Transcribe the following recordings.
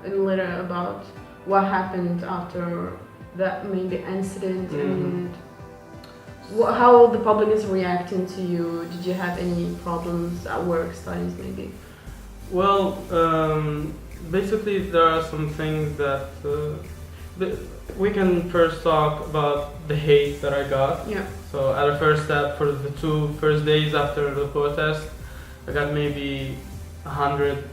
a little about what happened after that maybe incident and how the public is reacting to you. Did you have any problems at work, studies maybe? Well, basically there are some things that we can first talk about the hate that I got. Yeah. So at the first step, for the 2 first days after the protest, I got maybe 100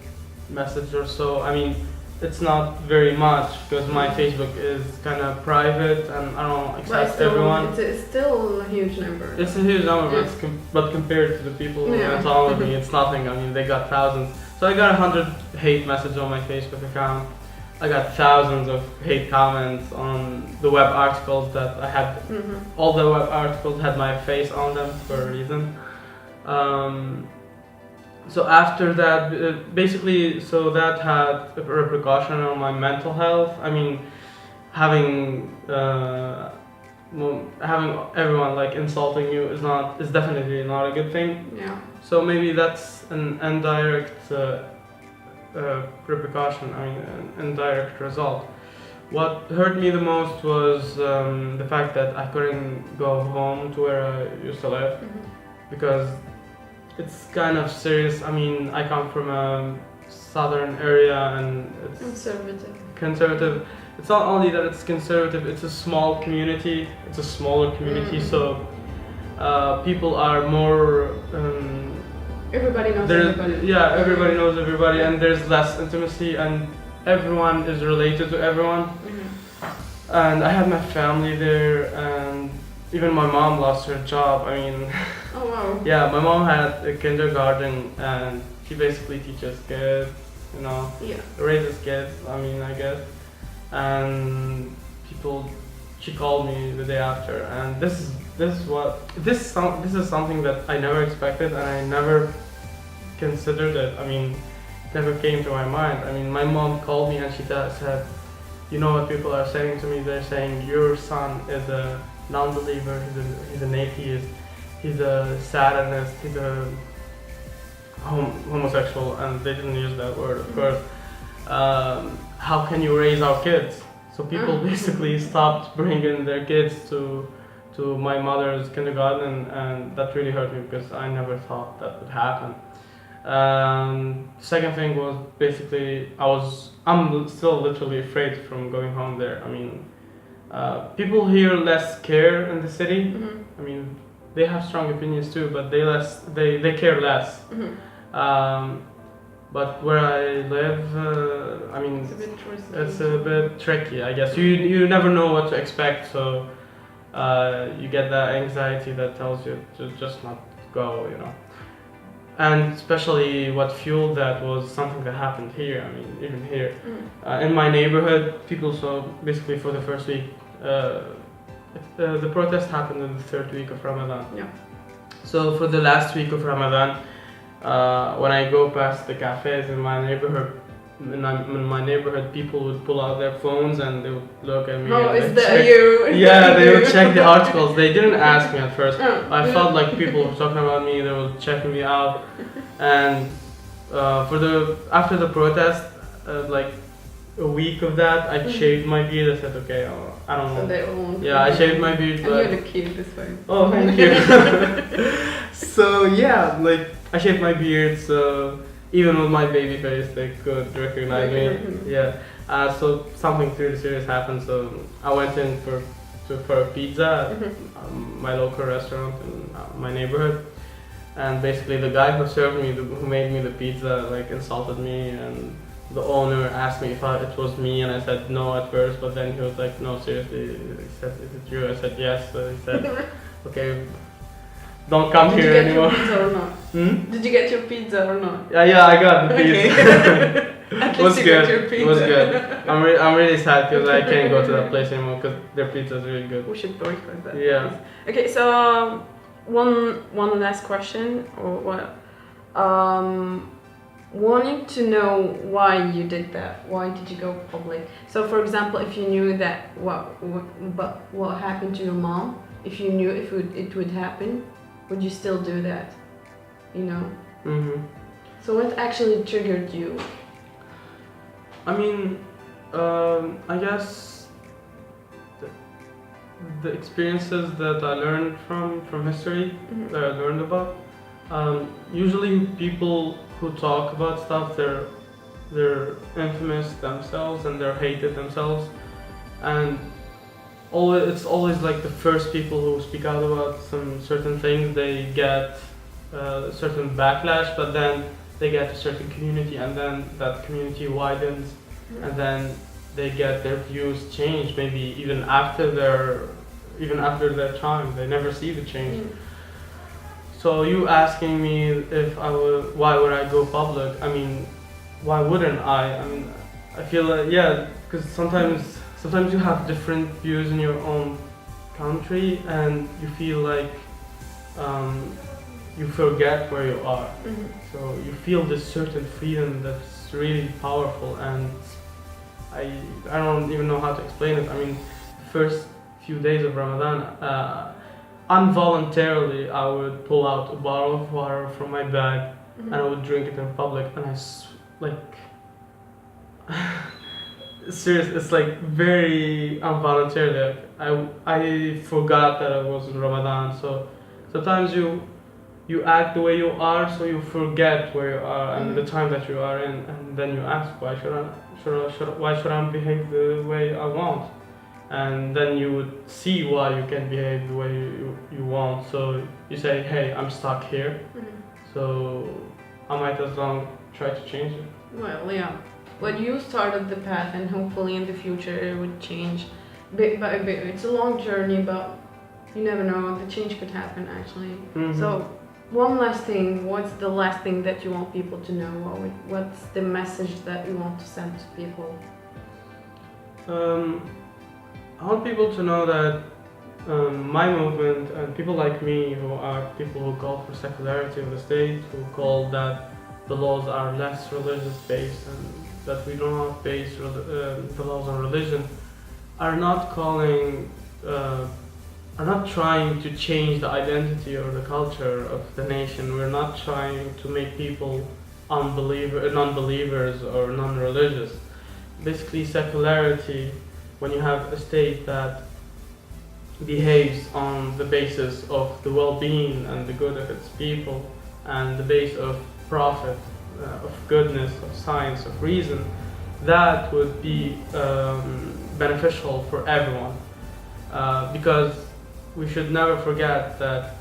messages or so. I mean, it's not very much because my Facebook is kind of private and I don't accept everyone. It's still a huge number. It's a huge number, but compared to the people who are following me, it's nothing. I mean, they got thousands. So I got 100 hate messages on my Facebook account. I got thousands of hate comments on the web articles that I had. All the web articles had my face on them for a reason. So after that, basically, so that had a repercussion on my mental health. I mean, having everyone like insulting you is definitely not a good thing. Yeah. So maybe that's an indirect repercussion. I mean, an indirect result. What hurt me the most was the fact that I couldn't go home to where I used to live because it's kind of serious. I mean, I come from a southern area and it's conservative. It's not only that it's conservative, it's a small community, it's a smaller community, so people are more... everybody knows everybody. Yeah, everybody knows everybody and there's less intimacy and everyone is related to everyone. And I had my family there and even my mom lost her job. I mean... Oh wow. Yeah, my mom had a kindergarten and she basically teaches kids, you know, raises kids, I mean, I guess. And she called me the day after and this is something that I never expected and I never considered it. I mean, it never came to my mind. I mean, my mom called me and she said, you know what people are saying to me? They're saying your son is a non-believer, he's an atheist, he's a satanist, he's a homosexual, and they didn't use that word, of course. How can you raise our kids? So people basically stopped bringing their kids to my mother's kindergarten, and that really hurt me because I never thought that would happen. Second thing was basically I'm still literally afraid from going home there. I mean, people here less care in the city. I mean, they have strong opinions too, but they care less. But where I live, I mean, it's a bit tricky, I guess. You never know what to expect, so you get that anxiety that tells you to just not go, you know. And especially what fueled that was something that happened here. I mean, even here in my neighborhood, people. So basically, for the first week, the protest happened in the third week of Ramadan. Yeah. So for the last week of Ramadan, when I go past the cafes in my neighborhood, people would pull out their phones and they would look at me. Oh, is that you? Yeah, they would check the articles. They didn't ask me at first. I felt like people were talking about me. They were checking me out. And after the protest, like a week of that, I shaved my beard. I said, okay, I don't know. So they won't. Yeah, I shaved my beard. And you look cute this way. Oh, thank you. So yeah, like I shaved my beard, so even with my baby face, they could recognize me. Yeah. So something really serious happened. So I went in for a pizza at my local restaurant in my neighborhood, and basically the guy who served me, who made me the pizza, like insulted me, and the owner asked me if it was me, and I said no at first, but then he was like, no, seriously, he said, is it you? I said yes. So he said, okay, don't come here anymore. Did you get your pizza or not? Did you get your pizza or not? Yeah, I got the pizza. At It was least you good. got your pizza. It was good. I'm really sad because I can't go to that place anymore because their pizza is really good. We should boycott that. Yeah. Place. Okay, so one last question, or what? Wanting to know why you did that. Why did you go public? So, for example, if you knew that what happened to your mom, if you knew it would happen, would you still do that? You know. Mhm. So what actually triggered you? I mean, I guess the experiences that I learned from history, that I learned about. Usually, people who talk about stuff, they're infamous themselves and they're hated themselves, and it's always like the first people who speak out about some certain things, they get a certain backlash, but then they get a certain community, and then that community widens, and then they get their views changed. Maybe even after their time, they never see the change. So you asking me if why would I go public? I mean, why wouldn't I? I mean, I feel like because sometimes you have different views in your own country, and you feel like you forget where you are. So you feel this certain freedom that's really powerful, and I don't even know how to explain it. I mean, the first few days of Ramadan, involuntarily I would pull out a bottle of water from my bag and I would drink it in public, and seriously, it's like very involuntarily. I forgot that I was in Ramadan. So sometimes you act the way you are, so you forget where you are and the time that you are in, and then you ask, why should I behave the way I want? And then you would see why you can behave the way you want. So you say, hey, I'm stuck here, so I might as well try to change it. Well, yeah. But you started the path, and hopefully in the future it would change bit by bit. It's a long journey, but you never know, the change could happen actually. So one last thing, what's the last thing that you want people to know? What's the message that you want to send to people? I want people to know that my movement and people like me, who are people who call for secularity of the state, who call that the laws are less religious based and that we do not base the laws on religion, are not trying to change the identity or the culture of the nation. We're not trying to make people non-believers or non-religious. Basically, secularity, when you have a state that behaves on the basis of the well-being and the good of its people, and the base of profit, of goodness, of science, of reason, that would be beneficial for everyone. Because we should never forget that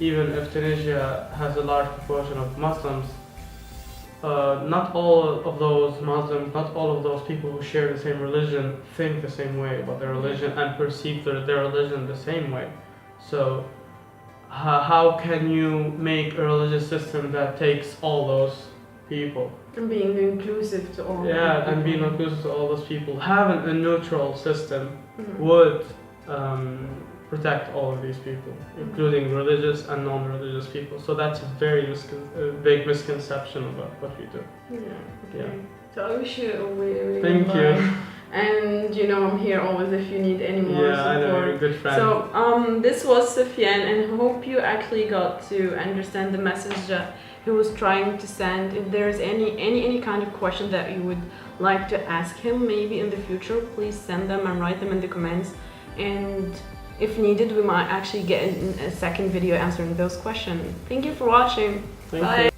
even if Tunisia has a large proportion of Muslims, not all of those Muslims, not all of those people who share the same religion think the same way about their religion and perceive their religion the same way. So how can you make a religious system that takes all those people? And being inclusive to all. Yeah, and being inclusive to all those people. Having a neutral system would protect all of these people, including religious and non-religious people. So that's a very big misconception about what we do. Okay. So I wish you a really Thank good you. life. And I'm here always if you need any more support. I know, you're a good friend. So this was Sufyan, and I hope you actually got to understand the message that he was trying to send. If there's any kind of question that you would like to ask him maybe in the future, please send them and write them in the comments. And if needed, we might actually get in a second video answering those questions. Thank you for watching. Thank Bye. you.